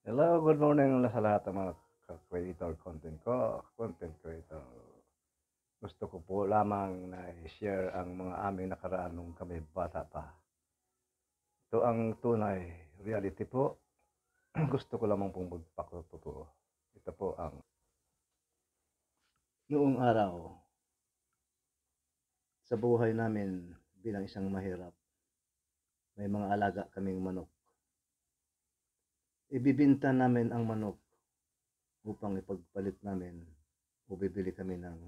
Hello, good morning sa lahat ng mga creator content ko, content creator. Gusto ko po lamang na i-share ang mga aming nakaraan nung kami bata pa. Ito ang tunay reality po. Gusto ko lamang pong magpakatotoo. Ito po ang noong araw sa buhay namin bilang isang mahirap. May mga alaga kaming manok. Ibibinta namin ang manok upang ipagpalit namin o bibili kami ng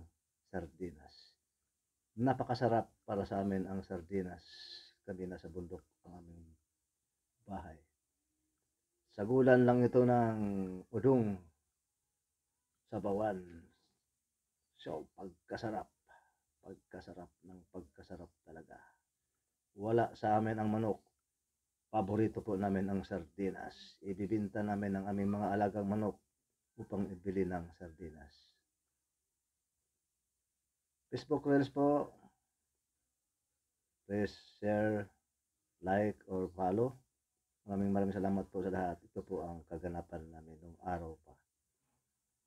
sardinas. Napakasarap para sa amin ang sardinas. Kami nasa bundok ang aming bahay. Sagulan lang ito ng udong sa bawan. So, pagkasarap ng pagkasarap talaga. Wala sa amin ang manok. Paborito po namin ang sardinas. Ibibinta namin ang aming mga alagang manok upang ibili ng sardinas. Facebook Reels po. Please share, like, or follow. Maraming salamat po sa lahat. Ito po ang kaganapan namin nung araw pa.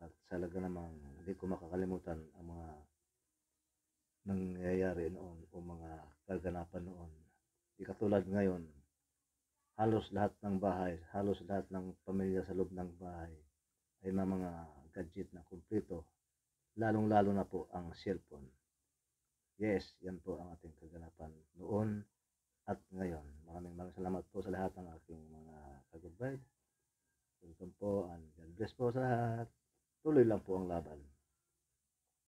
At talaga namang hindi ko makakalimutan ang mga nangyayari noon o mga kaganapan noon. Di katulad ngayon, halos lahat ng bahay, halos lahat ng pamilya sa loob ng bahay ay may mga gadget na kumpleto. Lalong-lalo na po ang cellphone. Yes, yan po ang ating kaganapan noon at ngayon. Maraming salamat po sa lahat ng aking mga ka-good vibe. Welcome po and God bless po sa lahat. Tuloy lang po ang laban.